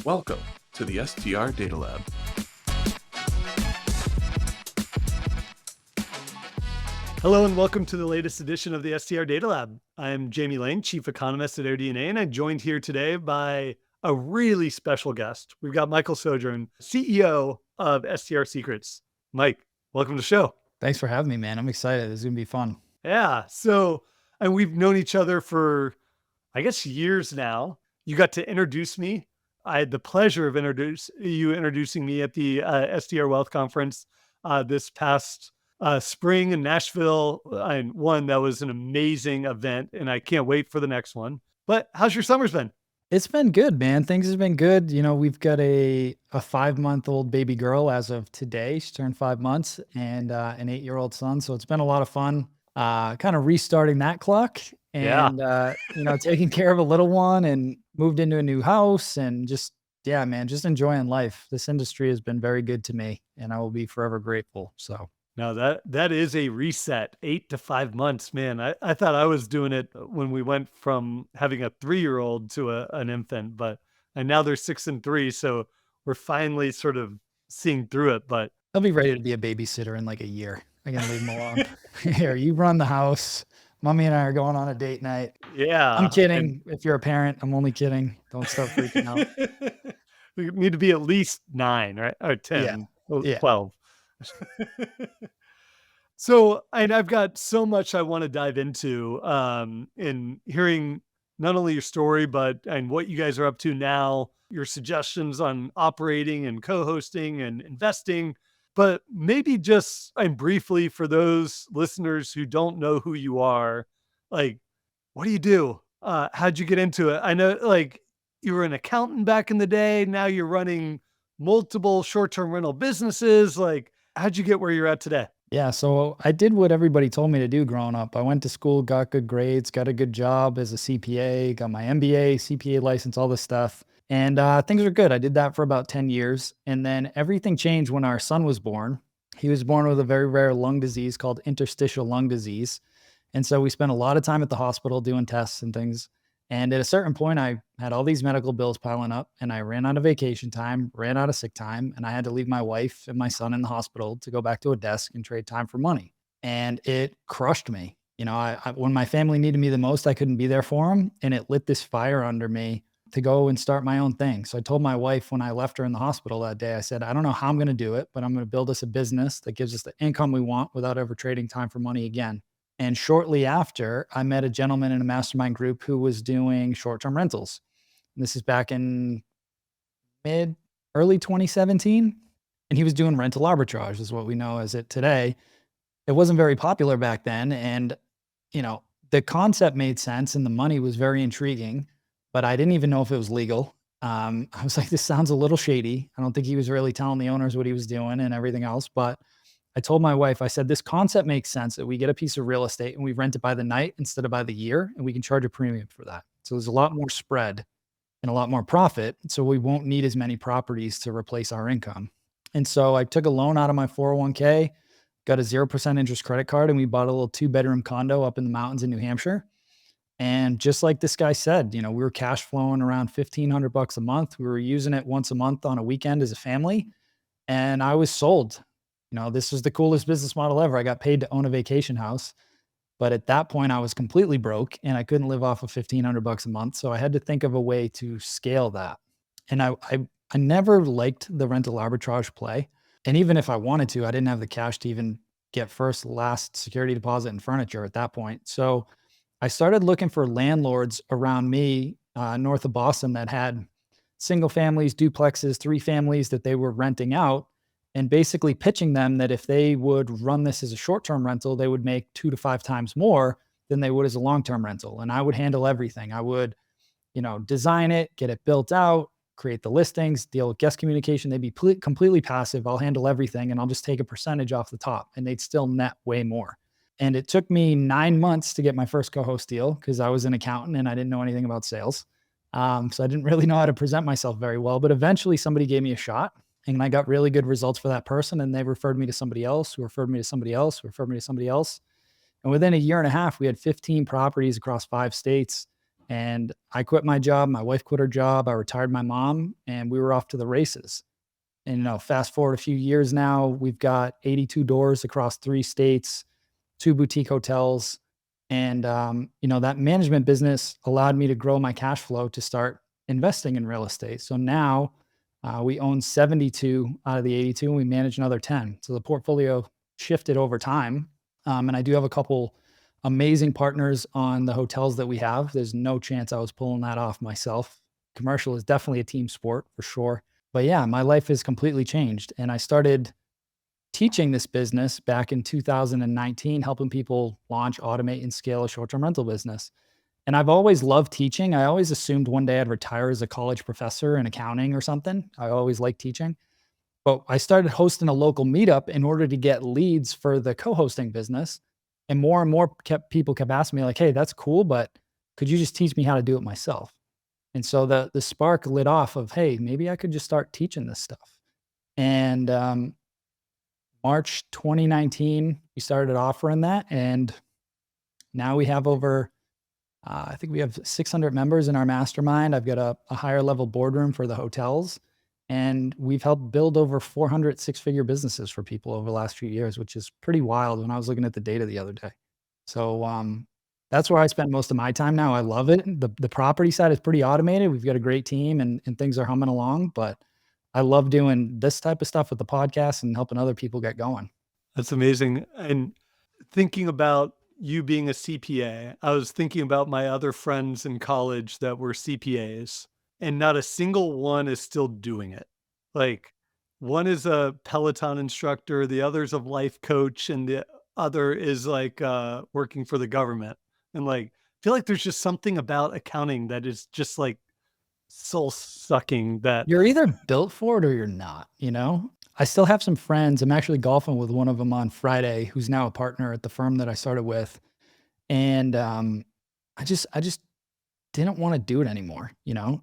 Welcome to the STR Data Lab. Hello and welcome to the latest edition of the STR Data Lab. I'm Jamie Lane, Chief Economist at ODNA, and I'm joined here today by a really special guest. We've got Michael Sjogren, CEO of STR Secrets. Mike, welcome to the show. Thanks for having me, man. I'm excited. This is going to be fun. Yeah, and we've known each other for, I guess, years now. You got to introduce me. I had the pleasure of introducing me at the STR Wealth Conference this past spring in Nashville. And one that was an amazing event, and I can't wait for the next one. But how's your summer's been? It's been good, man. Things have been good. You know, we've got a 5-month-old baby girl as of today. She turned 5 months, and an 8-year-old son. So it's been a lot of fun, kind of restarting that clock and, taking care of a little one and moved into a new house and just enjoying life. This industry has been very good to me, and I will be forever grateful. So. No, that is a reset. 8 to 5 months, man. I thought I was doing it when we went from having a 3-year-old to an infant, and now they're 6 and 3, so we're finally sort of seeing through it. But I'll be ready to be a babysitter in like a year. I can leave them alone. Here, you run the house. Mommy and I are going on a date night. Yeah, I'm kidding. If you're a parent, I'm only kidding. Don't start freaking out. We need to be at least 9, right? Or 10, Yeah. 12. So, and I've got so much I want to dive into in hearing not only your story, and what you guys are up to now, your suggestions on operating and co-hosting and investing. But maybe just briefly for those listeners who don't know who you are, like, what do you do? How'd you get into it? I know, like, you were an accountant back in the day. Now you're running multiple short-term rental businesses. Like, how'd you get where you're at today? Yeah, so I did what everybody told me to do growing up. I went to school, got good grades, got a good job as a CPA, got my MBA, CPA license, all this stuff. And things were good. I did that for about 10 years. And then everything changed when our son was born. He was born with a very rare lung disease called interstitial lung disease. And so we spent a lot of time at the hospital doing tests and things. And at a certain point, I had all these medical bills piling up, and I ran out of vacation time, ran out of sick time, and I had to leave my wife and my son in the hospital to go back to a desk and trade time for money. And it crushed me. You know, when my family needed me the most, I couldn't be there for them, and it lit this fire under me to go and start my own thing. So I told my wife when I left her in the hospital that day, I said, I don't know how I'm going to do it, but I'm going to build us a business that gives us the income we want without ever trading time for money again. And shortly after, I met a gentleman in a mastermind group who was doing short-term rentals. And this is back in early 2017. And he was doing rental arbitrage, is what we know as it today. It wasn't very popular back then. And, the concept made sense and the money was very intriguing, but I didn't even know if it was legal. I was like, this sounds a little shady. I don't think he was really telling the owners what he was doing and everything else. But I told my wife, I said, this concept makes sense that we get a piece of real estate and we rent it by the night instead of by the year, and we can charge a premium for that. So there's a lot more spread and a lot more profit. So we won't need as many properties to replace our income. And so I took a loan out of my 401k, got a 0% interest credit card, and we bought a little 2-bedroom condo up in the mountains in New Hampshire. And just like this guy said, we were cash flowing around $1,500 a month. We were using it once a month on a weekend as a family. And I was sold. This was the coolest business model ever. I got paid to own a vacation house. But at that point, I was completely broke and I couldn't live off of $1,500 a month. So I had to think of a way to scale that. And I never liked the rental arbitrage play. And even if I wanted to, I didn't have the cash to even get first, last security deposit and furniture at that point. So I started looking for landlords around me north of Boston that had single families, duplexes, 3 families that they were renting out, and basically pitching them that if they would run this as a short-term rental, they would make 2 to 5 times more than they would as a long-term rental. And I would handle everything. I would, design it, get it built out, create the listings, deal with guest communication. They'd be completely passive. I'll handle everything and I'll just take a percentage off the top, and they'd still net way more. And it took me 9 months to get my first co-host deal because I was an accountant and I didn't know anything about sales. So I didn't really know how to present myself very well, but eventually somebody gave me a shot. And I got really good results for that person. And they referred me to somebody else, who referred me to somebody else, who referred me to somebody else. And within a year and a half, we had 15 properties across 5 states. And I quit my job. My wife quit her job. I retired my mom, and we were off to the races. And, fast forward a few years now, we've got 82 doors across 3 states, 2 boutique hotels. And, that management business allowed me to grow my cash flow to start investing in real estate. So now we own 72 out of the 82 and we manage another 10. So the portfolio shifted over time. And I do have a couple amazing partners on the hotels that we have. There's no chance I was pulling that off myself. Commercial is definitely a team sport for sure. But yeah, my life has completely changed. And I started teaching this business back in 2019, helping people launch, automate, and scale a short-term rental business. And I've always loved teaching. I always assumed one day I'd retire as a college professor in accounting or something. I always liked teaching. But I started hosting a local meetup in order to get leads for the co-hosting business. And more people kept asking me like, hey, that's cool, but could you just teach me how to do it myself? And so the spark lit off of, hey, maybe I could just start teaching this stuff. And March 2019, we started offering that. And now we have over, I think we have 600 members in our mastermind. I've got a higher level boardroom for the hotels. And we've helped build over 400 six-figure businesses for people over the last few years, which is pretty wild when I was looking at the data the other day. So that's where I spend most of my time now. I love it. The property side is pretty automated. We've got a great team and things are humming along, but I love doing this type of stuff with the podcast and helping other people get going. That's amazing. And thinking about you being a CPA, I was thinking about my other friends in college that were CPAs, and not a single one is still doing it. Like, one is a Peloton instructor, the other's a life coach, and the other is like working for the government. And like, I feel like there's just something about accounting that is just like soul sucking that. You're either built for it or you're not, I still have some friends. I'm actually golfing with one of them on Friday, who's now a partner at the firm that I started with. And I just didn't want to do it anymore,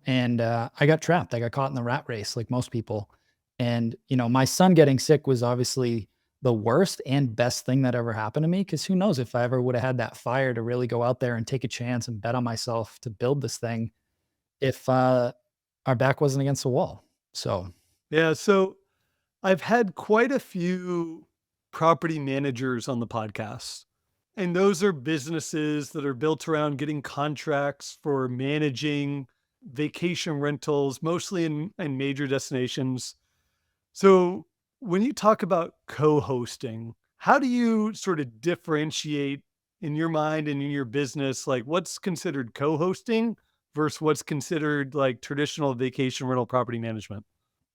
and I got trapped. I got caught in the rat race like most people. And, my son getting sick was obviously the worst and best thing that ever happened to me. Cause who knows if I ever would have had that fire to really go out there and take a chance and bet on myself to build this thing if our back wasn't against the wall. So Yeah. So I've had quite a few property managers on the podcast. And those are businesses that are built around getting contracts for managing vacation rentals, mostly in major destinations. So when you talk about co-hosting, how do you sort of differentiate in your mind and in your business, like what's considered co-hosting versus what's considered like traditional vacation rental property management?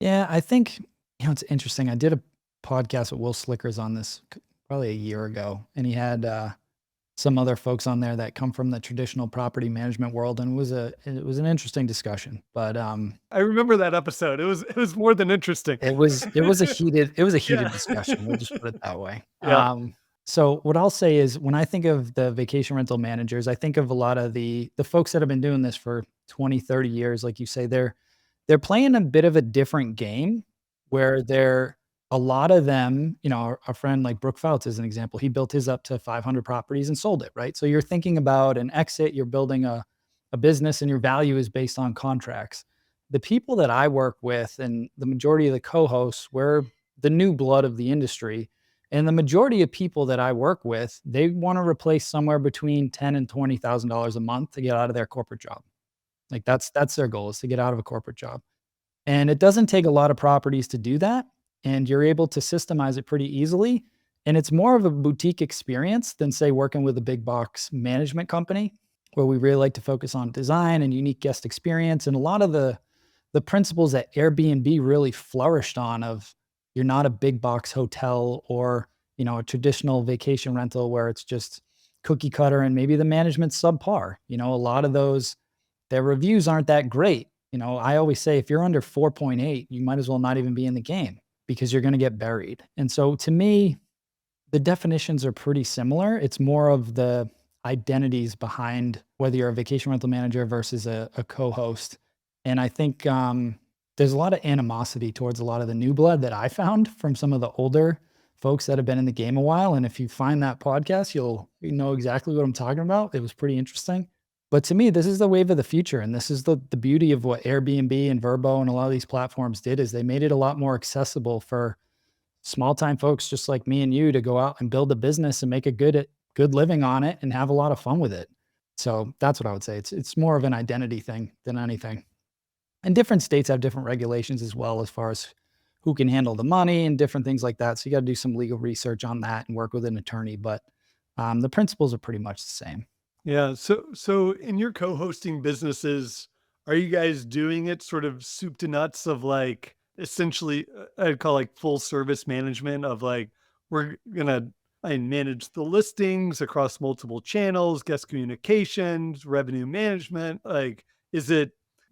yeah, I think, it's interesting. I did a podcast with Will Slickers on this probably a year ago, and he had some other folks on there that come from the traditional property management world, and it was an interesting discussion. But I remember that episode. It was more than interesting. it was a heated Yeah. discussion. We'll just put it that way. Yeah. So what I'll say is when I think of the vacation rental managers, I think of a lot of the folks that have been doing this for 20, 30 years. Like you say, they're playing a bit of a different game where a lot of them, our friend like Brooke Fouts is an example. He built his up to 500 properties and sold it, right? So you're thinking about an exit, you're building a business, and your value is based on contracts. The people that I work with and the majority of the co-hosts, we're the new blood of the industry. And the majority of people that I work with, they want to replace somewhere between $10,000 and $20,000 a month to get out of their corporate job. Like that's their goal, is to get out of a corporate job. And it doesn't take a lot of properties to do that. And you're able to systemize it pretty easily. And it's more of a boutique experience than, say, working with a big box management company, where we really like to focus on design and unique guest experience. And a lot of the principles that Airbnb really flourished on, of you're not a big box hotel or, a traditional vacation rental where it's just cookie cutter and maybe the management's subpar. A lot of those, their reviews aren't that great. I always say if you're under 4.8, you might as well not even be in the game, because you're going to get buried. And so to me, the definitions are pretty similar. It's more of the identities behind whether you're a vacation rental manager versus a co-host. And I think there's a lot of animosity towards a lot of the new blood that I found from some of the older folks that have been in the game a while. And if you find that podcast, you know exactly what I'm talking about. It was pretty interesting. But to me, this is the wave of the future. And this is the beauty of what Airbnb and Vrbo and a lot of these platforms did is they made it a lot more accessible for small time folks just like me and you to go out and build a business and make a good living on it and have a lot of fun with it. So that's what I would say. It's more of an identity thing than anything. And different states have different regulations as well as far as who can handle the money and different things like that. So you got to do some legal research on that and work with an attorney. But the principles are pretty much the same. Yeah. So in your co-hosting businesses, are you guys doing it sort of soup to nuts of like essentially I'd call like full service management of like we're gonna I manage the listings across multiple channels, guest communications, revenue management. Like, is it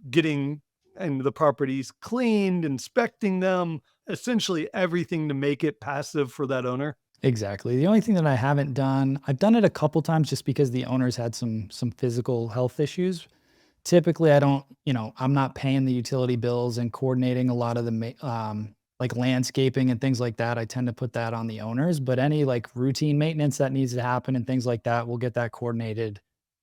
getting and the properties cleaned, inspecting them, essentially everything to make it passive for that owner? Exactly. The only thing that I haven't done, I've done it a couple times just because the owners had some physical health issues. Typically, I don't, I'm not paying the utility bills and coordinating a lot of the like landscaping and things like that. I tend to put that on the owners, but any like routine maintenance that needs to happen and things like that, we'll get that coordinated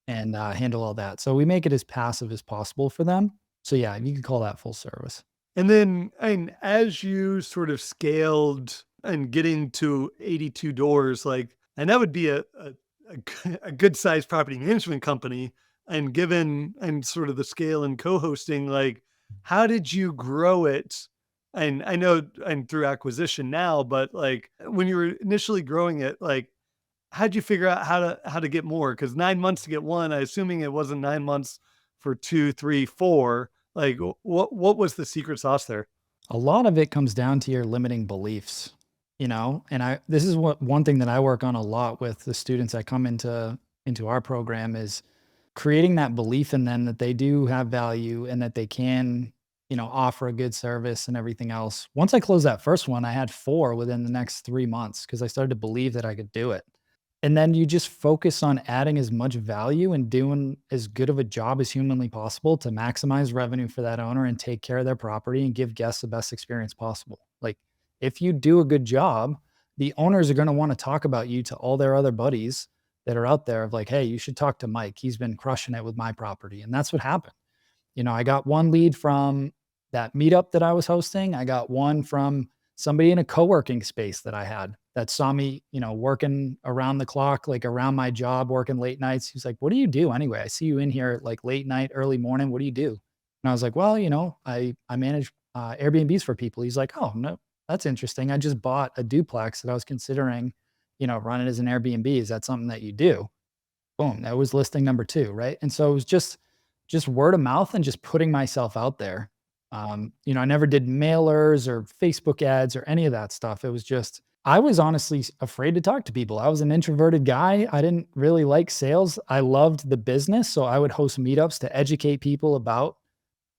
and handle all that. So we make it as passive as possible for them. So yeah, you can call that full service. And then, and as you sort of scaled and getting to 82 doors, like, and that would be a good sized property management company. And given and sort of the scale and co-hosting, like, how did you grow it? And I know, and through acquisition now, but like when you were initially growing it, like, how'd you figure out how to get more? Because 9 months to get one, I assuming it wasn't 9 months for two, three, four. Like, what was the secret sauce there? A lot of it comes down to your limiting beliefs, and this is what one thing that I work on a lot with the students that come into our program is creating that belief in them that they do have value and that they can, offer a good service and everything else. Once I closed that first one, I had 4 within the next 3 months because I started to believe that I could do it. And then you just focus on adding as much value and doing as good of a job as humanly possible to maximize revenue for that owner and take care of their property and give guests the best experience possible. Like, if you do a good job, the owners are going to want to talk about you to all their other buddies that are out there of like, hey, you should talk to Mike. He's been crushing it with my property. And that's what happened. I got one lead from that meetup that I was hosting. I got one from somebody in a co-working space that I had that saw me, working around the clock, like around my job, working late nights. He's like, what do you do anyway? I see you in here like late night, early morning. What do you do? And I was like, well, I manage Airbnbs for people. He's like, oh, no, that's interesting. I just bought a duplex that I was considering, running as an Airbnb. Is that something that you do? Boom, that was listing number 2, right? And so it was just word of mouth and just putting myself out there. I never did mailers or Facebook ads or any of that stuff. It was just I was honestly afraid to talk to people. I was an introverted guy. I didn't really like sales. I loved the business, so I would host meetups to educate people about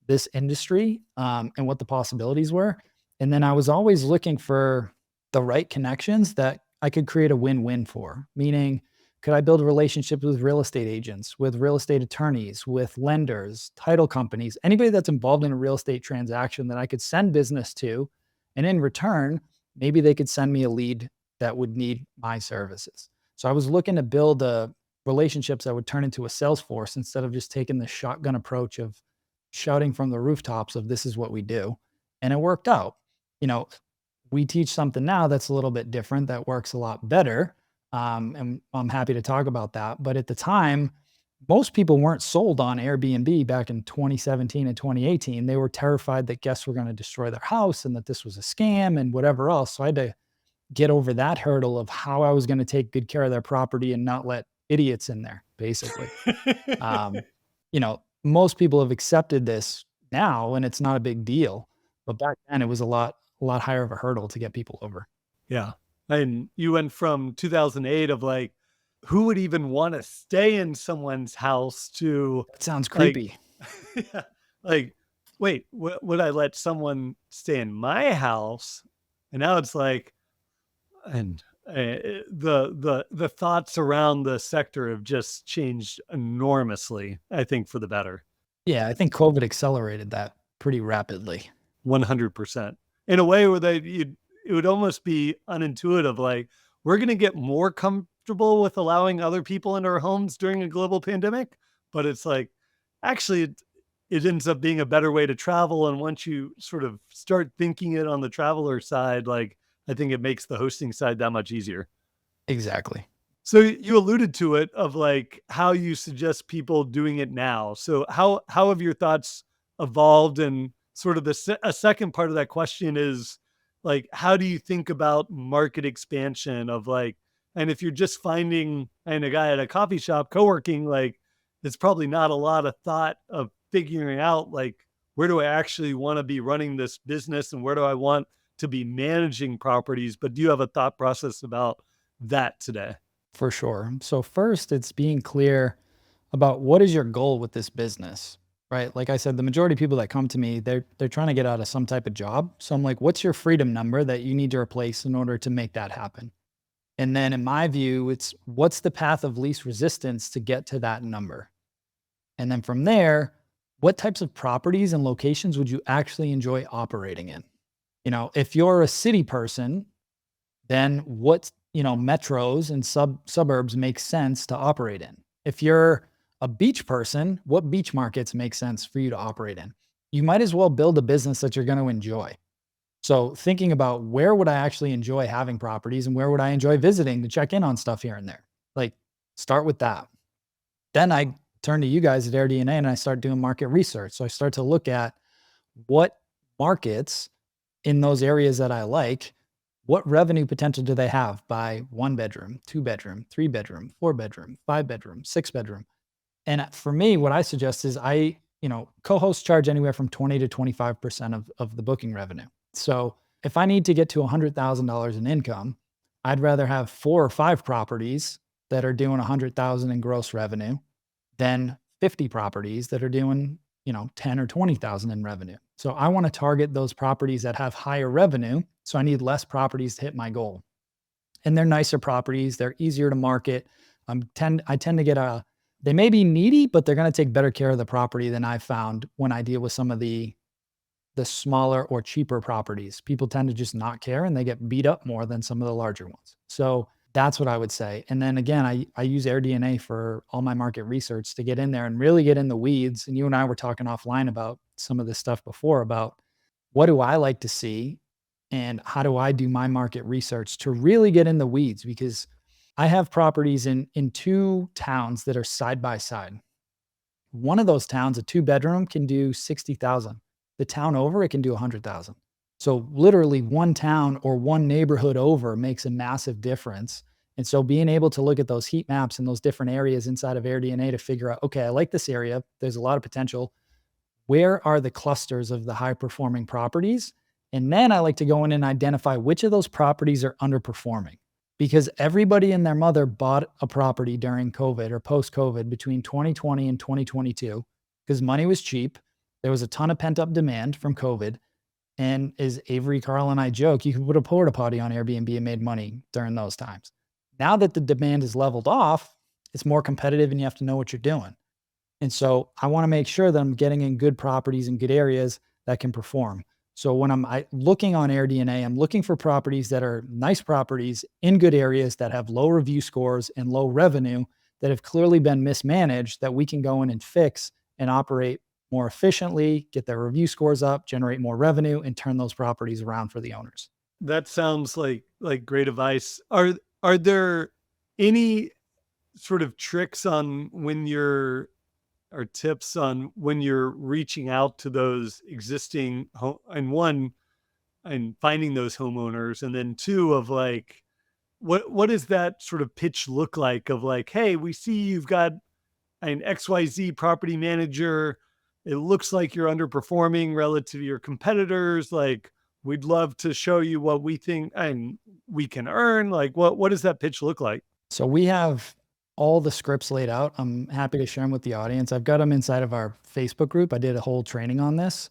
this industry, and what the possibilities were. And then I was always looking for the right connections that I could create a win-win for, meaning could I build relationships with real estate agents, with real estate attorneys, with lenders, title companies, anybody that's involved in a real estate transaction that I could send business to, and in return, maybe they could send me a lead that would need my services. So I was looking to build relationships that would turn into a sales force instead of just taking the shotgun approach of shouting from the rooftops of this is what we do. And it worked out. You know, we teach something now that's a little bit different that works a lot better. And I'm happy to talk about that. But at the time, most people weren't sold on Airbnb back in 2017 and 2018. They were terrified that guests were going to destroy their house and that this was a scam and whatever else. So I had to get over that hurdle of how I was going to take good care of their property and not let idiots in there, basically. Um, Most people have accepted this now and it's not a big deal. But back then it was a lot higher of a hurdle to get people over. Yeah. And you went from 2008 of like, who would even want to stay in someone's house to That sounds like, creepy. yeah, like, wait, would I let someone stay in my house? And now it's like, and the thoughts around the sector have just changed enormously, I think, for the better. Yeah, I think COVID accelerated that pretty rapidly. 100%. In a way where it would almost be unintuitive. Like, we're going to get more comfortable with allowing other people into our homes during a global pandemic. but it's like, actually, it ends up being a better way to travel. And once you sort of start thinking it on the traveler side, like, I think it makes the hosting side that much easier. Exactly. So you alluded to it of like how you suggest people doing it now. So how have your thoughts evolved? And sort of a second part of that question is like, how do you think about market expansion of like, and if you're just finding and a guy at a coffee shop co-working, like it's probably not a lot of thought of figuring out like, where do I actually want to be running this business and where do I want to be managing properties? But do you have a thought process about that today? For sure. So first, it's being clear about what is your goal with this business, right? Like I said, the majority of people that come to me, they're trying to get out of some type of job. So I'm like, what's your freedom number that you need to replace in order to make that happen? And then in my view, it's what's the path of least resistance to get to that number? And then from there, what types of properties and locations would you actually enjoy operating in? If you're a city person, then what, metros and suburbs make sense to operate in? If you're a beach person, what beach markets make sense for you to operate in? You might as well build a business that you're going to enjoy. So thinking about where would I actually enjoy having properties and where would I enjoy visiting to check in on stuff here and there? Like start with that. Then I turn to you guys at AirDNA and I start doing market research. So I start to look at what markets in those areas that I like, what revenue potential do they have by 1 bedroom, 2 bedroom, 3 bedroom, 4 bedroom, 5 bedroom, 6 bedroom? And for me, what I suggest is co-hosts charge anywhere from 20 to 25% of the booking revenue. So if I need to get to $100,000 in income, I'd rather have 4 or 5 properties that are doing 100,000 in gross revenue than 50 properties that are doing 10 or 20,000 in revenue. So I want to target those properties that have higher revenue. So I need less properties to hit my goal. And they're nicer properties. They're easier to market. I tend to get they may be needy, but they're going to take better care of the property than I've found when I deal with some of the smaller or cheaper properties. People tend to just not care and they get beat up more than some of the larger ones. So that's what I would say. And then again, I use AirDNA for all my market research to get in there and really get in the weeds. And you and I were talking offline about some of this stuff before about what do I like to see and how do I do my market research to really get in the weeds, because I have properties in 2 towns that are side by side. One of those towns, a 2 bedroom, can do 60,000. The town over, it can do 100,000. So literally one town or one neighborhood over makes a massive difference. And so being able to look at those heat maps and those different areas inside of AirDNA to figure out, okay, I like this area. There's a lot of potential. Where are the clusters of the high performing properties? And then I like to go in and identify which of those properties are underperforming, because everybody and their mother bought a property during COVID or post COVID between 2020 and 2022 because money was cheap. There was a ton of pent up demand from COVID. And as Avery, Carl, and I joke, you could put a porta potty on Airbnb and made money during those times. Now that the demand is leveled off, it's more competitive and you have to know what you're doing. And so I want to make sure that I'm getting in good properties and good areas that can perform. So when I'm looking on AirDNA, I'm looking for properties that are nice properties in good areas that have low review scores and low revenue that have clearly been mismanaged that we can go in and fix and operate more efficiently, get their review scores up, generate more revenue, and turn those properties around for the owners. That sounds like great advice. Are there any sort of tricks on when you're or tips on when you're reaching out to those existing and one and finding those homeowners, and then two of like what does that sort of pitch look like of like, hey, we see you've got an XYZ property manager. It looks like you're underperforming relative to your competitors. Like, we'd love to show you what we think and we can earn. Like, what does that pitch look like? So we have all the scripts laid out. I'm happy to share them with the audience. I've got them inside of our Facebook group. I did a whole training on this.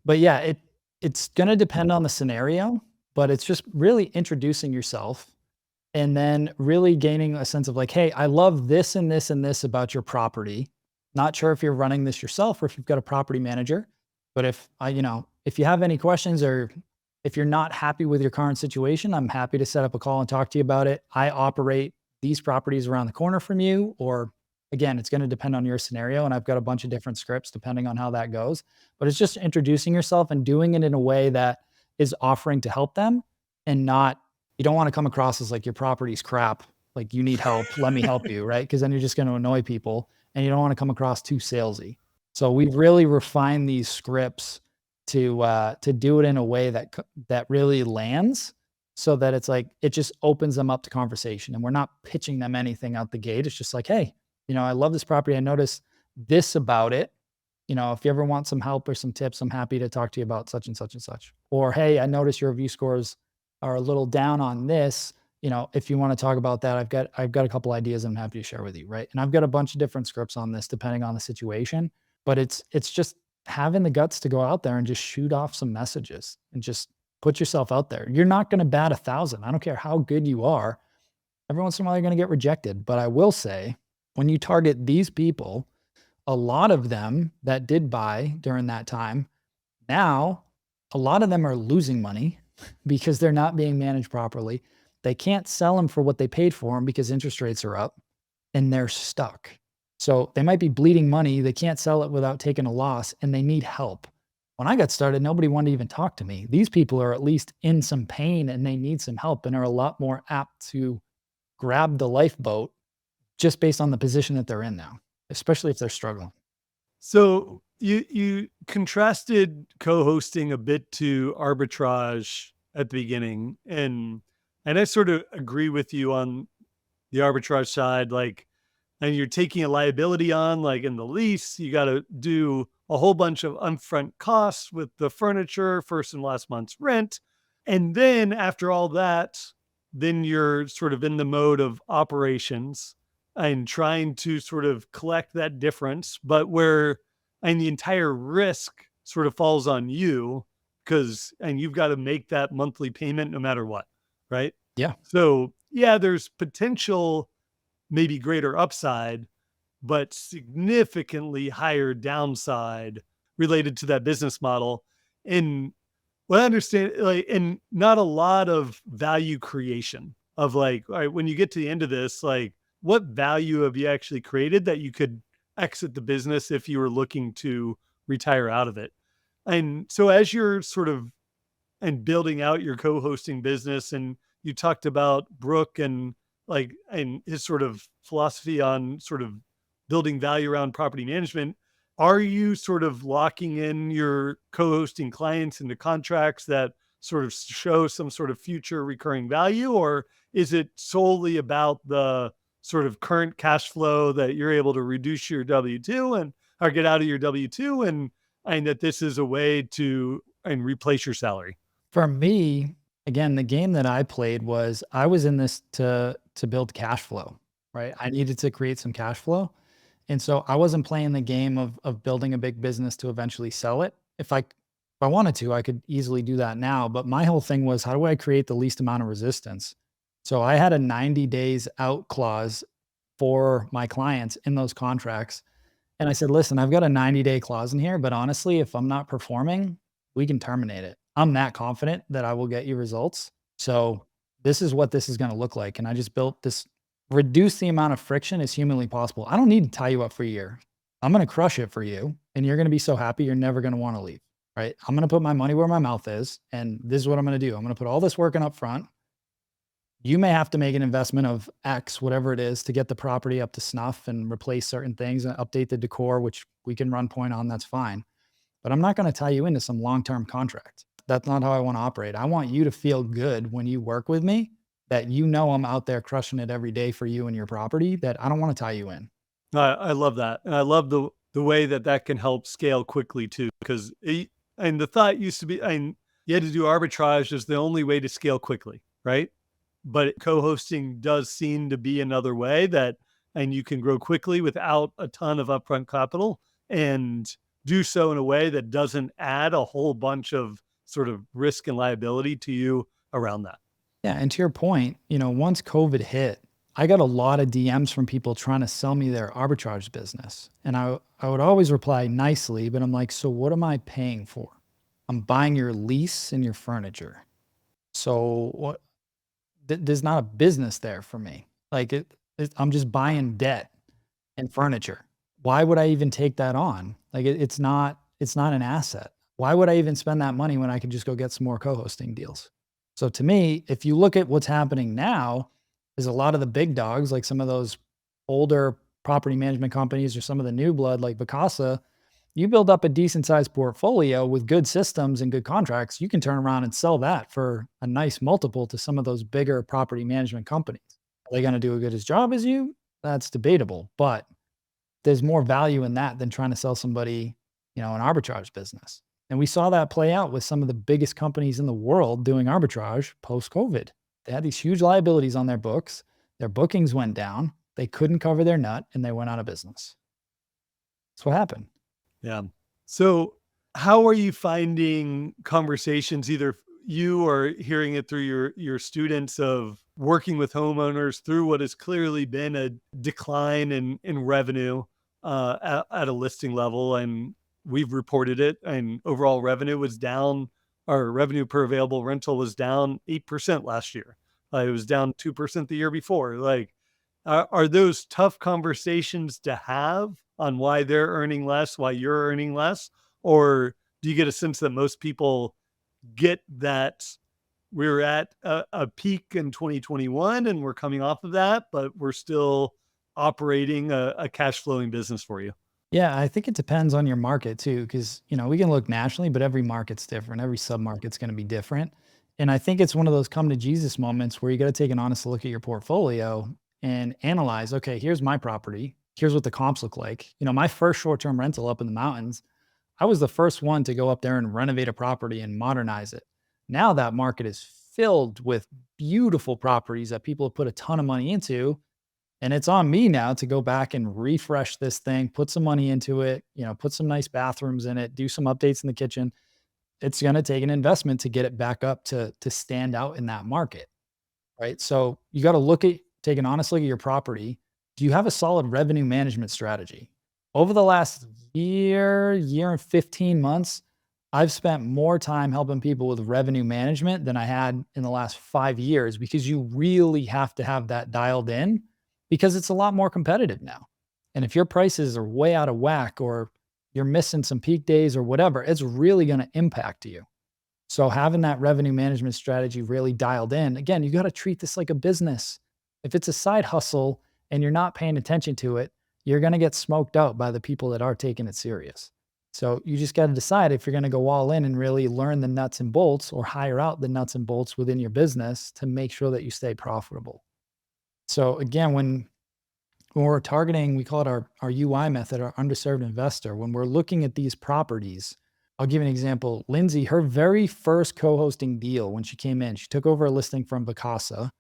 But yeah, it's going to depend on the scenario, but it's just really introducing yourself and then really gaining a sense of like, hey, I love this and this and this about your property. Not sure if you're running this yourself or if you've got a property manager, but if you have any questions or if you're not happy with your current situation, I'm happy to set up a call and talk to you about it. I operate these properties around the corner from you, or Again, it's going to depend on your scenario. And I've got a bunch of different scripts depending on how that goes. But it's just introducing yourself and doing it in a way that is offering to help them and not, you don't want to come across as like your property's crap. Like you need help. Let me help you. Right. Cause then you're just going to annoy people and you don't want to come across too salesy. So we've really refined these scripts to do it in a way that really lands so that it's like, it just opens them up to conversation and we're not pitching them anything out the gate. It's just like, hey, I love this property. I noticed this about it. If you ever want some help or some tips, I'm happy to talk to you about such and such and such. Or, hey, I noticed your review scores are a little down on this. If you want to talk about that, I've got a couple ideas I'm happy to share with you. Right. And I've got a bunch of different scripts on this depending on the situation, but it's just having the guts to go out there and just shoot off some messages and just put yourself out there. You're not going to bat 1,000. I don't care how good you are. Every once in a while, you're going to get rejected. But I will say, when you target these people, a lot of them that did buy during that time, now a lot of them are losing money because they're not being managed properly. They can't sell them for what they paid for them because interest rates are up and they're stuck. So they might be bleeding money. They can't sell it without taking a loss and they need help. When I got started, nobody wanted to even talk to me. These people are at least in some pain and they need some help and are a lot more apt to grab the lifeboat just based on the position that they're in now, especially if they're struggling. So you contrasted co-hosting a bit to arbitrage at the beginning, and I sort of agree with you on the arbitrage side. Like, and you're taking a liability on, like in the lease, you got to do a whole bunch of upfront costs with the furniture, first and last month's rent, and then after all that, then you're sort of in the mode of operations and trying to sort of collect that difference, but where the entire risk sort of falls on you and you've got to make that monthly payment no matter what, right? Yeah. So yeah, there's potential, maybe greater upside, but significantly higher downside related to that business model. And what I understand, like, and not a lot of value creation of like, all right, when you get to the end of this, like, what value have you actually created that you could exit the business if you were looking to retire out of it? And so as you're sort of building out your co-hosting business, and you talked about Brooke and his sort of philosophy on sort of building value around property management, are you sort of locking in your co-hosting clients into contracts that sort of show some sort of future recurring value, or is it solely about the sort of current cash flow that you're able to reduce your W-2 or get out of your W-2, and that this is a way to replace your salary? For me, again, the game that I played was I was in this to build cash flow, right? I needed to create some cash flow. And so I wasn't playing the game of building a big business to eventually sell it. If I wanted to, I could easily do that now. But my whole thing was, how do I create the least amount of resistance? So I had a 90 days out clause for my clients in those contracts. And I said, listen, I've got a 90-day clause in here, but honestly, if I'm not performing, we can terminate it. I'm that confident that I will get you results. So this is what this is going to look like. And I just built this, reduce the amount of friction as humanly possible. I don't need to tie you up for a year. I'm going to crush it for you. And you're going to be so happy, you're never going to want to leave, right? I'm going to put my money where my mouth is. And this is what I'm going to do. I'm going to put all this work in up front. You may have to make an investment of X, whatever it is, to get the property up to snuff and replace certain things and update the decor, which we can run point on. That's fine. But I'm not going to tie you into some long-term contract. That's not how I want to operate. I want you to feel good when you work with me, that I'm out there crushing it every day for you and your property, that I don't want to tie you in. I love that. And I love the way that can help scale quickly too, because the thought used to be, you had to do arbitrage as the only way to scale quickly, right? But co-hosting does seem to be another way and you can grow quickly without a ton of upfront capital and do so in a way that doesn't add a whole bunch of sort of risk and liability to you around that. Yeah. And to your point, once COVID hit, I got a lot of DMs from people trying to sell me their arbitrage business. And I would always reply nicely, but I'm like, so what am I paying for? I'm buying your lease and your furniture. So what? There's not a business there for me. Like I'm just buying debt. and furniture. Why would I even take that on? Like it's not an asset. Why would I even spend that money when I could just go get some more co-hosting deals? So to me, if you look at what's happening now, is a lot of the big dogs, like some of those older property management companies or some of the new blood like Vacasa, you build up a decent sized portfolio with good systems and good contracts, you can turn around and sell that for a nice multiple to some of those bigger property management companies. Are they going to do a good as job as you? That's debatable, but there's more value in that than trying to sell somebody, an arbitrage business. And we saw that play out with some of the biggest companies in the world doing arbitrage post COVID. They had these huge liabilities on their books. Their bookings went down. They couldn't cover their nut and they went out of business. That's what happened. Yeah. So how are you finding conversations, either you or hearing it through your students, of working with homeowners through what has clearly been a decline in revenue at a listing level? And we've reported it, and overall revenue was down. Our revenue per available rental was down 8% last year. It was down 2% the year before. Like, are those tough conversations to have on why they're earning less, why you're earning less? Or do you get a sense that most people get that we're at a peak in 2021 and we're coming off of that, but we're still operating a cash flowing business for you? Yeah, I think it depends on your market too, because we can look nationally, but every market's different. Every sub-market's going to be different. And I think it's one of those come to Jesus moments where you got to take an honest look at your portfolio and analyze, okay, here's my property. Here's what the comps look like. My first short-term rental up in the mountains, I was the first one to go up there and renovate a property and modernize it. Now that market is filled with beautiful properties that people have put a ton of money into, and it's on me now to go back and refresh this thing, put some money into it, put some nice bathrooms in it, do some updates in the kitchen. It's going to take an investment to get it back up to stand out in that market, right? So you got to take an honest look at your property. Do you have a solid revenue management strategy? Over the last year and 15 months, I've spent more time helping people with revenue management than I had in the last 5 years, because you really have to have that dialed in, because it's a lot more competitive now. And if your prices are way out of whack, or you're missing some peak days or whatever, it's really going to impact you. So having that revenue management strategy really dialed in, again, you got to treat this like a business. If it's a side hustle and you're not paying attention to it, you're going to get smoked out by the people that are taking it serious. So you just got to decide if you're going to go all in and really learn the nuts and bolts, or hire out the nuts and bolts within your business to make sure that you stay profitable. So again, when we're targeting, we call it our UI method, our underserved investor. When we're looking at these properties, I'll give you an example. Lindsay, her very first co-hosting deal when she came in, she took over a listing from Vacasa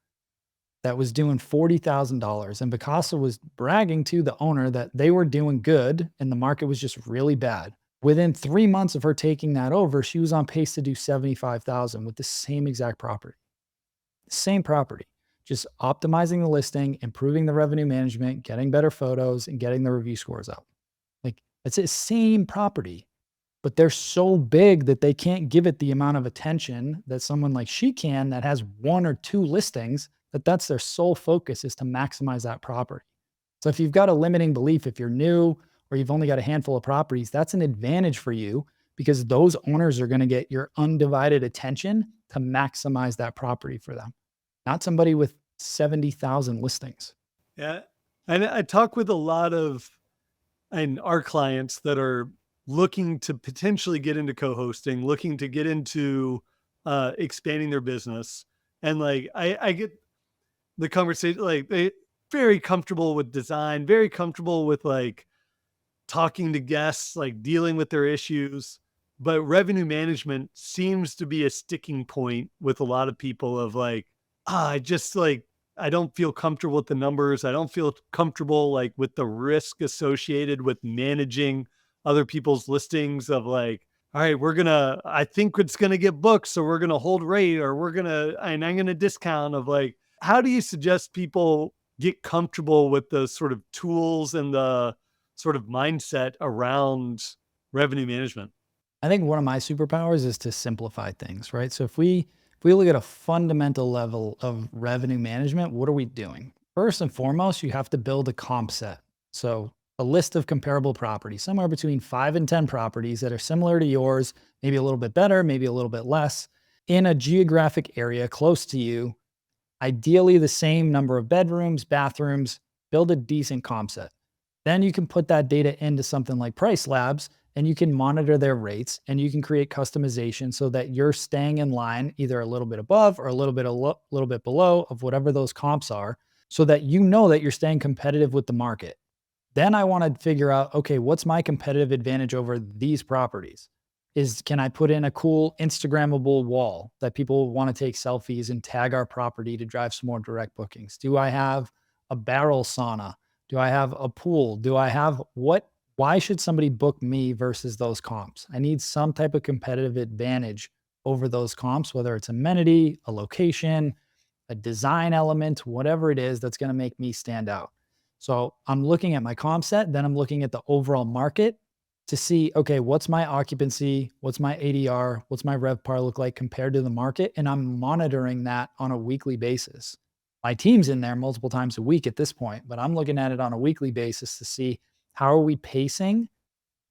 that was doing $40,000. And Vacasa was bragging to the owner that they were doing good and the market was just really bad. Within 3 months of her taking that over, she was on pace to do 75,000 with the same exact property. Same property, just optimizing the listing, improving the revenue management, getting better photos, and getting the review scores up. Like, it's the same property, but they're so big that they can't give it the amount of attention that someone like she can, that has 1 or 2 listings, that's their sole focus, is to maximize that property. So if you've got a limiting belief, if you're new or you've only got a handful of properties, that's an advantage for you, because those owners are going to get your undivided attention to maximize that property for them, not somebody with 70,000 listings. Yeah. And I talk with a lot of our clients that are looking to potentially get into co-hosting, looking to get into expanding their business. And like, I get the conversation, like, they very comfortable with design, very comfortable with like talking to guests, like dealing with their issues. But revenue management seems to be a sticking point with a lot of people, of like, I don't feel comfortable with the numbers. I don't feel comfortable like with the risk associated with managing other people's listings, of like, all right, I think it's going to get booked, so we're going to hold rate, or I'm going to discount. Of like, how do you suggest people get comfortable with the sort of tools and the sort of mindset around revenue management? I think one of my superpowers is to simplify things, right? So if we look at a fundamental level of revenue management, what are we doing? First and foremost, you have to build a comp set. So a list of comparable properties, somewhere between 5 and 10 properties that are similar to yours, maybe a little bit better, maybe a little bit less, in a geographic area close to you, ideally the same number of bedrooms, bathrooms, build a decent comp set. Then you can put that data into something like Price Labs and you can monitor their rates and you can create customization so that you're staying in line either a little bit above or a little bit below of whatever those comps are so that you know that you're staying competitive with the market. Then I want to figure out, okay, what's my competitive advantage over these properties? Can I put in a cool Instagrammable wall that people want to take selfies and tag our property to drive some more direct bookings? Do I have a barrel sauna? Do I have a pool? Do I have why should somebody book me versus those comps? I need some type of competitive advantage over those comps, whether it's amenity, a location, a design element, whatever it is that's going to make me stand out. So I'm looking at my comp set, then I'm looking at the overall market to see, okay, what's my occupancy? What's my ADR? What's my RevPAR look like compared to the market? And I'm monitoring that on a weekly basis. My team's in there multiple times a week at this point, but I'm looking at it on a weekly basis to see how are we pacing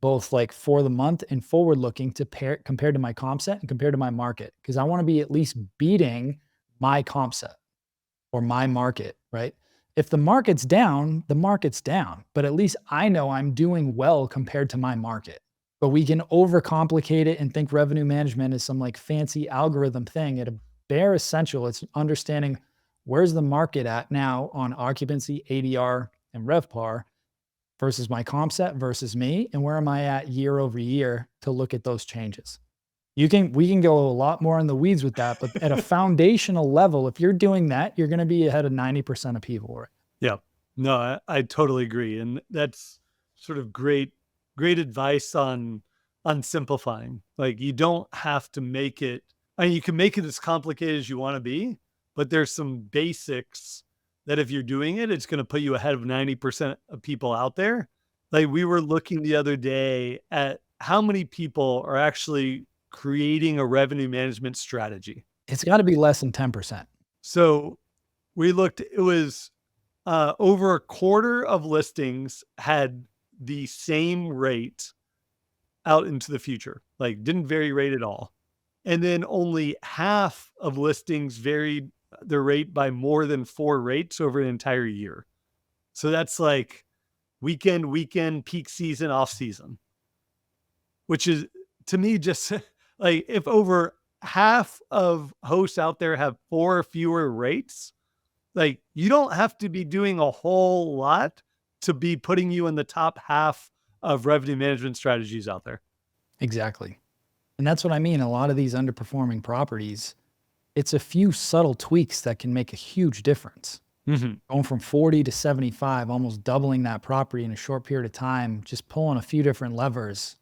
both like for the month and forward looking to compared to my comp set and compared to my market. Because I want to be at least beating my comp set or my market, right? If the market's down, the market's down, but at least I know I'm doing well compared to my market. But we can overcomplicate it and think revenue management is some like fancy algorithm thing. At a bare essential, it's understanding where's the market at now on occupancy, ADR, and RevPAR versus my comp set versus me, and where am I at year over year to look at those changes. We can go a lot more in the weeds with that, but at a foundational level, if you're doing that, you're going to be ahead of 90% of people. Right? Yeah. No, I totally agree. And that's sort of great advice on simplifying. Like you don't have to make it, I mean, you can make it as complicated as you want to be, but there's some basics that if you're doing it, it's going to put you ahead of 90% of people out there. Like we were looking the other day at how many people are actually creating a revenue management strategy. It's got to be less than 10%. So we looked, it was over a quarter of listings had the same rate out into the future, like didn't vary rate at all. And then only half of listings varied their rate by more than 4 rates over an entire year. So that's like weekend, peak season, off season, which is to me just like if over half of hosts out there have 4 fewer rates, like you don't have to be doing a whole lot to be putting you in the top half of revenue management strategies out there. Exactly. And that's what I mean. A lot of these underperforming properties, it's a few subtle tweaks that can make a huge difference. Mm-hmm. Going from 40 to 75, almost doubling that property in a short period of time, just pulling a few different levers.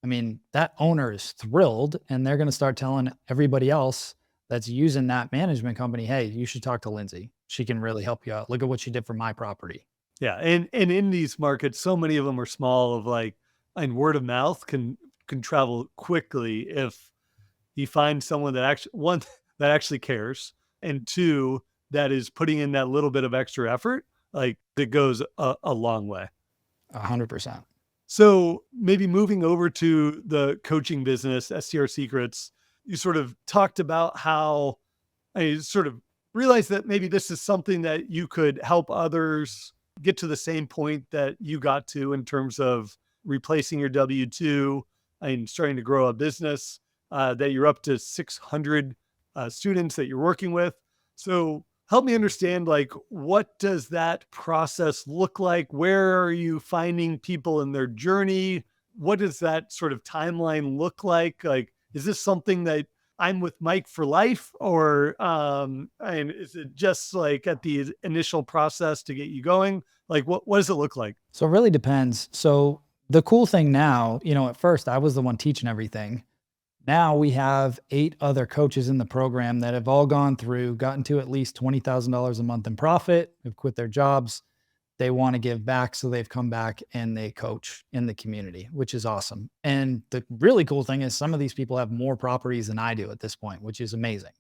I mean, that owner is thrilled and they're going to start telling everybody else that's using that management company, hey, you should talk to Lindsay. She can really help you out. Look at what she did for my property. Yeah. And in these markets, so many of them are small of like, and word of mouth can travel quickly if you find someone that actually, one, that actually cares, and two, that is putting in that little bit of extra effort, like that goes a long way. 100%. So maybe moving over to the coaching business, STR Secrets, you sort of talked about how I sort of realized that maybe this is something that you could help others get to the same point that you got to in terms of replacing your W-2 and starting to grow a business, that you're up to 600 students that you're working with. So help me understand, like, what does that process look like? Where are you finding people in their journey? What does that sort of timeline look like? Like, is this something that I'm with Mike for life, or and is it just like at the initial process to get you going? Like, what does it look like? So it really depends. So the cool thing now, at first I was the one teaching everything. Now we have 8 other coaches in the program that have all gone through, gotten to at least $20,000 a month in profit, have quit their jobs. They want to give back. So they've come back and they coach in the community, which is awesome. And the really cool thing is some of these people have more properties than I do at this point, which is amazing.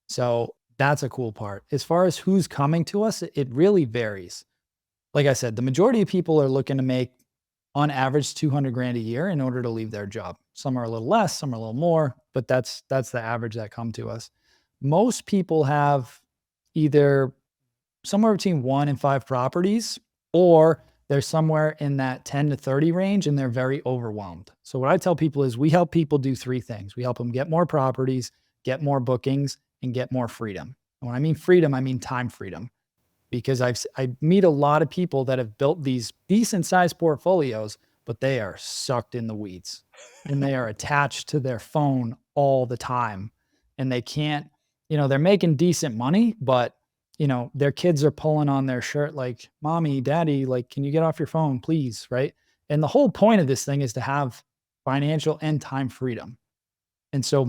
So that's a cool part. As far as who's coming to us, it really varies. like I said, the majority of people are looking to make on average 200 grand a year in order to leave their job. Some are a little less, some are a little more, but that's the average that come to us. Most people have either somewhere between 1 and 5 properties, or they're somewhere in that 10 to 30 range and they're very overwhelmed. So what I tell people is we help people do 3 things. We help them get more properties, get more bookings, and get more freedom. And when I mean freedom, I mean time freedom, because I meet a lot of people that have built these decent sized portfolios, but they are sucked in the weeds and they are attached to their phone all the time. And they can't, they're making decent money, but their kids are pulling on their shirt like, mommy, daddy, like, can you get off your phone, please? Right. And the whole point of this thing is to have financial and time freedom. And so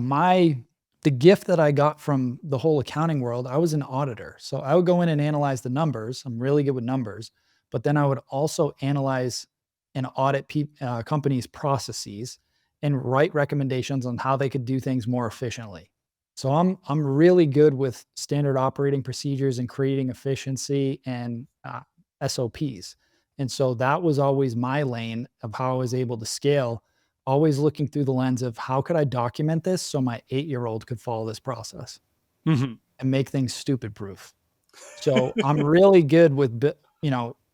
the gift that I got from the whole accounting world, I was an auditor. So I would go in and analyze the numbers. I'm really good with numbers, but then I would also analyze and audit companies' processes and write recommendations on how they could do things more efficiently. So I'm really good with standard operating procedures and creating efficiency and SOPs. And so that was always my lane of how I was able to scale, always looking through the lens of how could I document this so my 8-year-old could follow this process Mhm. and make things stupid proof. So I'm really good with,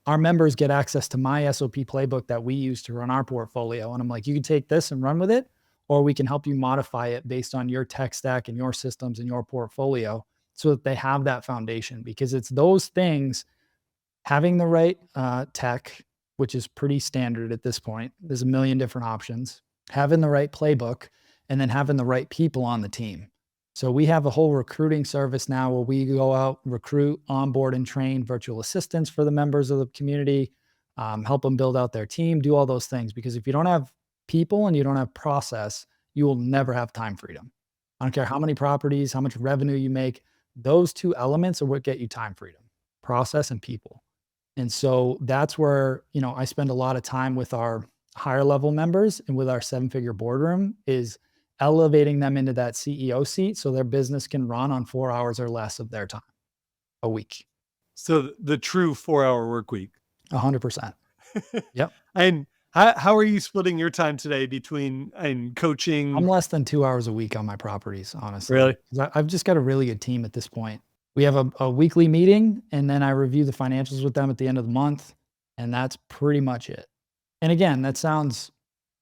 our members get access to my SOP playbook that we use to run our portfolio. And I'm like, you can take this and run with it, or we can help you modify it based on your tech stack and your systems and your portfolio so that they have that foundation. Because it's those things, having the right tech, which is pretty standard at this point. There's a million different options. Having the right playbook, and then having the right people on the team. So we have a whole recruiting service now where we go out, recruit, onboard, and train virtual assistants for the members of the community, help them build out their team, do all those things. Because if you don't have people and you don't have process, you will never have time freedom. I don't care how many properties, how much revenue you make. Those 2 elements are what get you time freedom: process and people. And so that's where, I spend a lot of time with our higher level members and with our 7-figure boardroom, is elevating them into that CEO seat so their business can run on 4 hours or less of their time a week. So the true 4-hour work week. 100%. Yep. And how are you splitting your time today between I'm coaching? less than 2 hours a week on my properties, honestly. Really? 'Cause I've just got a really good team at this point. We have a weekly meeting, and then I review the financials with them at the end of the month, and that's pretty much it. And again, that sounds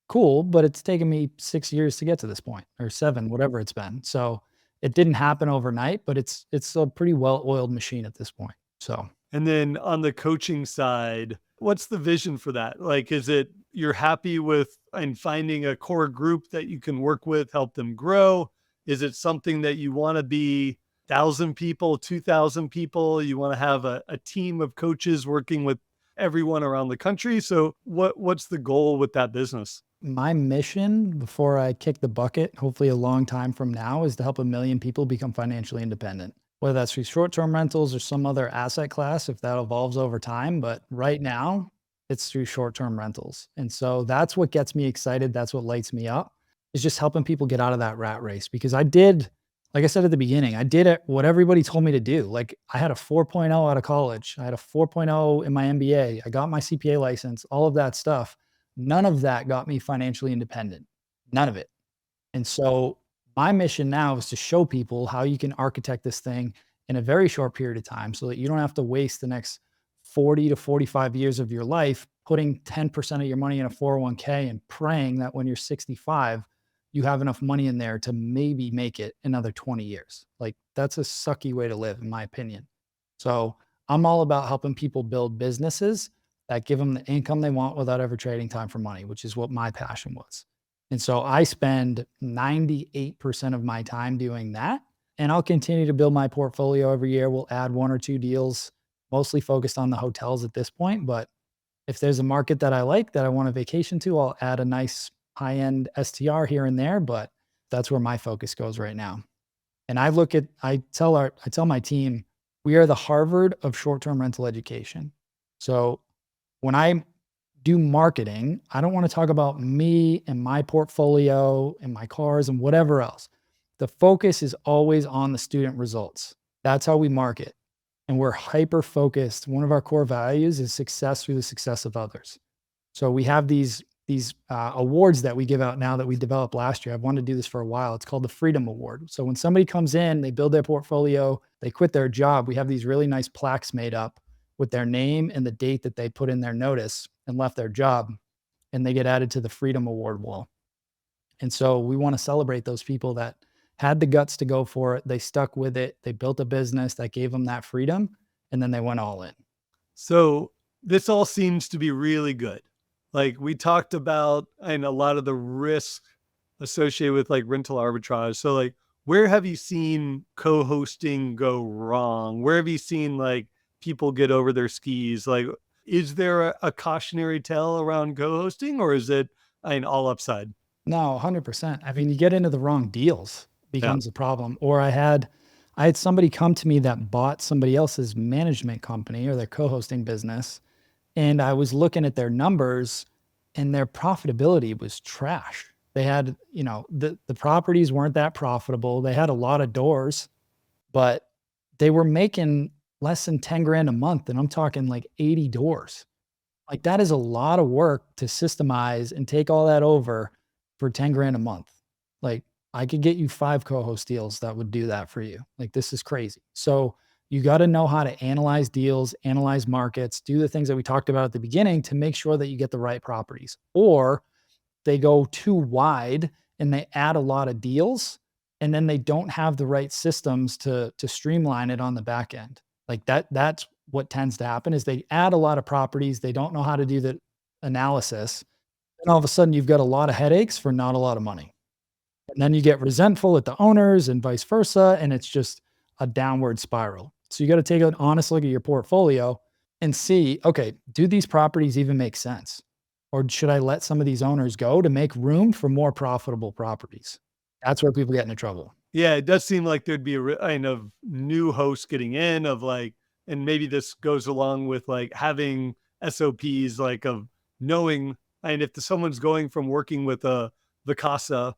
cool, but it's taken me 6 years to get to this point, or 7, whatever it's been. So it didn't happen overnight, but it's a pretty well-oiled machine at this point. So And then on the coaching side, what's the vision for that? Like, is it you're happy with and finding a core group that you can work with, help them grow? Is it something that you want to be 1,000 people, 2,000 people? You want to have a team of coaches working with everyone around the country? So what's the goal with that business? my mission before I kick the bucket, hopefully a long time from now, is to help 1 million people become financially independent, whether that's through short-term rentals or some other asset class, if that evolves over time. But right now, it's through short-term rentals. And so that's what gets me excited. That's what lights me up, is just helping people get out of that rat race. Because like I said at the beginning, I did what everybody told me to do. Like, I had a 4.0 out of college. I had a 4.0 in my MBA. I got my CPA license, all of that stuff. None of that got me financially independent. None of it. And so my mission now is to show people how you can architect this thing in a very short period of time so that you don't have to waste the next 40 to 45 years of your life putting 10% of your money in a 401k and praying that when you're 65, you have enough money in there to maybe make it another 20 years. Like, that's a sucky way to live, in my opinion. So I'm all about helping people build businesses that give them the income they want without ever trading time for money, which is what my passion was. And so I spend 98% of my time doing that. And I'll continue to build my portfolio every year. We'll add 1 or 2 deals, mostly focused on the hotels at this point. But if there's a market that I like that I want a vacation to, I'll add a nice high-end STR here and there. But that's where my focus goes right now. And I tell my team, we are the Harvard of short-term rental education. So when I do marketing, I don't want to talk about me and my portfolio and my cars and whatever else. The focus is always on the student results. That's how we market. and we're hyper focused. One of our core values is success through the success of others. So we have these awards that we give out now that we developed last year. I've wanted to do this for a while. It's called the Freedom Award. So when somebody comes in, they build their portfolio, they quit their job, we have these really nice plaques made up with their name and the date that they put in their notice and left their job, and they get added to the Freedom Award wall. And so we want to celebrate those people that had the guts to go for it. They stuck with it. They built a business that gave them that freedom, and then they went all in. So this all seems to be really good. Like we talked about, and a lot of the risk associated with like rental arbitrage. So like, where have you seen co-hosting go wrong? Where have you seen like people get over their skis? Like, is there a cautionary tale around co-hosting, or is it all upside? No, 100%. I mean, you get into the wrong deals Yeah. becomes a problem. Or I had somebody come to me that bought somebody else's management company or their co-hosting business, and I was looking at their numbers and their profitability was trash. They had, the properties weren't that profitable. They had a lot of doors, but they were making less than 10 grand a month. And I'm talking like 80 doors. Like that is a lot of work to systemize and take all that over for 10 grand a month. Like I could get you 5 co-host deals that would do that for you. Like this is crazy. So you got to know how to analyze deals, analyze markets, do the things that we talked about at the beginning to make sure that you get the right properties. Or they go too wide and they add a lot of deals, and then they don't have the right systems to streamline it on the back end. Like that's what tends to happen is they add a lot of properties, they don't know how to do the analysis, and all of a sudden you've got a lot of headaches for not a lot of money. And then you get resentful at the owners and vice versa, and it's just a downward spiral. So you got to take an honest look at your portfolio and see, okay, do these properties even make sense? Or should I let some of these owners go to make room for more profitable properties? That's where people get into trouble. Yeah, it does seem like there'd be a kind of new host getting in of like, and maybe this goes along with like having SOPs, like of knowing, and if someone's going from working with a Vacasa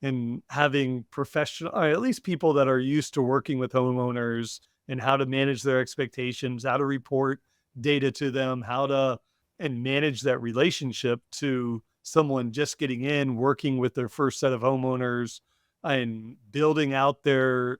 and having professional, or at least people that are used to working with homeowners and how to manage their expectations, how to report data to them, how to, and manage that relationship to someone just getting in, working with their first set of homeowners and building out their,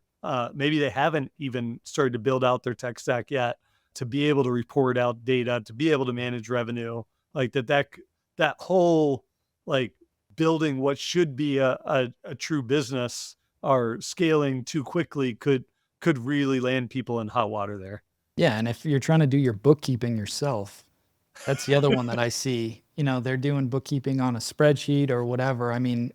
maybe they haven't even started to build out their tech stack yet, to be able to report out data, to be able to manage revenue, like that whole, like building what should be a true business or scaling too quickly could really land people in hot water there. Yeah. And if you're trying to do your bookkeeping yourself, that's the other one that I see. They're doing bookkeeping on a spreadsheet or whatever. I mean,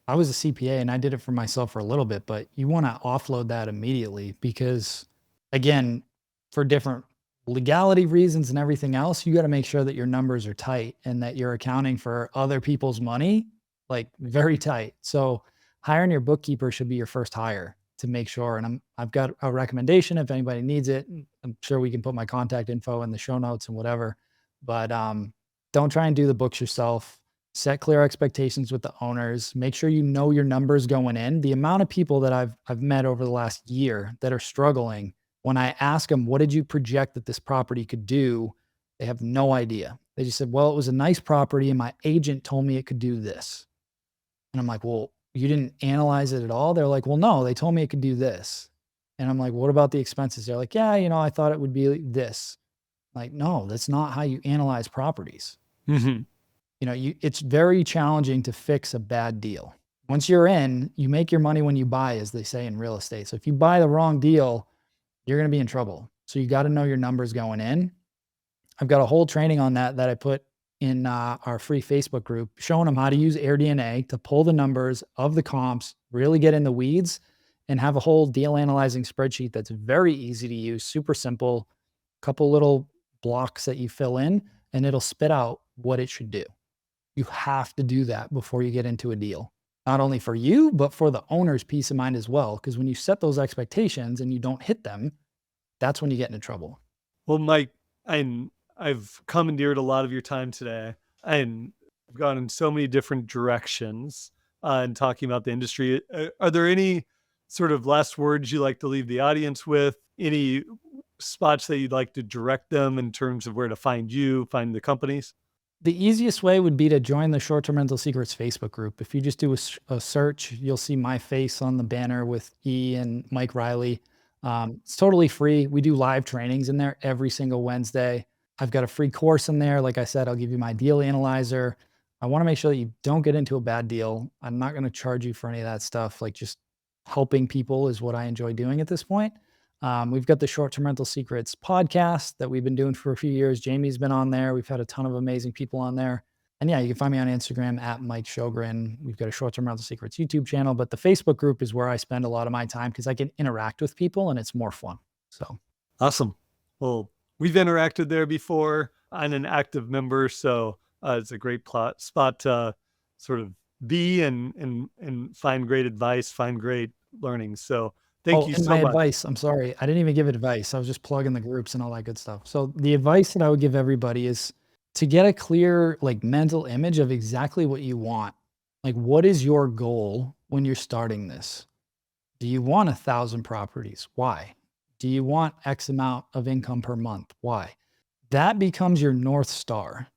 I was a CPA and I did it for myself for a little bit, but you want to offload that immediately because, again, for different legality reasons and everything else, you got to make sure that your numbers are tight and that you're accounting for other people's money, like very tight. So hiring your bookkeeper should be your first hire to make sure. And I've got a recommendation if anybody needs it. I'm sure we can put my contact info in the show notes and whatever. But don't try and do the books yourself. Set clear expectations with the owners. Make sure you know your numbers going in. The amount of people that I've met over the last year that are struggling, when I ask them, what did you project that this property could do? They have no idea. They just said, well, it was a nice property and my agent told me it could do this. And I'm like, well, you didn't analyze it at all? They're like, well, no, they told me it could do this. And I'm like, what about the expenses? They're like, yeah, I thought it would be this. Like, no, that's not how you analyze properties. Mm-hmm. It's very challenging to fix a bad deal. Once you're in, you make your money when you buy, as they say in real estate. So if you buy the wrong deal, you're going to be in trouble. So you got to know your numbers going in. I've got a whole training on that I put in our free Facebook group, showing them how to use AirDNA to pull the numbers of the comps, really get in the weeds, and have a whole deal analyzing spreadsheet that's very easy to use, super simple, couple little blocks that you fill in, and it'll spit out what it should do. You have to do that before you get into a deal, not only for you, but for the owner's peace of mind as well. Because when you set those expectations and you don't hit them, that's when you get into trouble. Well, Mike, I've commandeered a lot of your time today and I've gone in so many different directions and talking about the industry. Are there any sort of last words you like to leave the audience with? Any spots that you'd like to direct them in terms of where to find you, find the companies? The easiest way would be to join the Short-Term Rental Secrets Facebook group. If you just do a search, you'll see my face on the banner with E and Mike Riley. It's totally free. We do live trainings in there every single Wednesday. I've got a free course in there. Like I said, I'll give you my deal analyzer. I want to make sure that you don't get into a bad deal. I'm not going to charge you for any of that stuff. Like, just helping people is what I enjoy doing at this point. We've got the Short-Term Rental Secrets podcast that we've been doing for a few years. Jamie's been on there. We've had a ton of amazing people on there. And yeah, you can find me on Instagram at Mike Sjogren. We've got a Short-Term Rental Secrets YouTube channel, but the Facebook group is where I spend a lot of my time because I can interact with people and it's more fun. So Awesome. Well, we've interacted there before. I'm an active member, so it's a great spot to sort of be and find great advice, find great learning. So thank you and so my much. advice, I'm sorry, I didn't even give advice. I was just plugging the groups and all that good stuff. So the advice that I would give everybody is to get a clear, like, mental image of exactly what you want. Like, what is your goal when you're starting this? Do you want 1,000 properties? Why? Do you want X amount of income per month? Why? That becomes your North Star.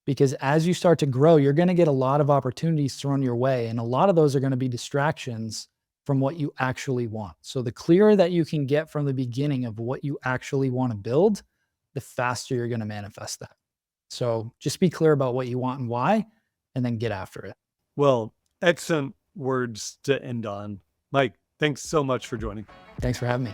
Because as you start to grow, you're going to get a lot of opportunities thrown your way. And a lot of those are going to be distractions from what you actually want. So the clearer that you can get from the beginning of what you actually want to build, the faster you're going to manifest that. So just be clear about what you want and why, and then get after it. Well, excellent words to end on. Mike, thanks so much for joining. Thanks for having me.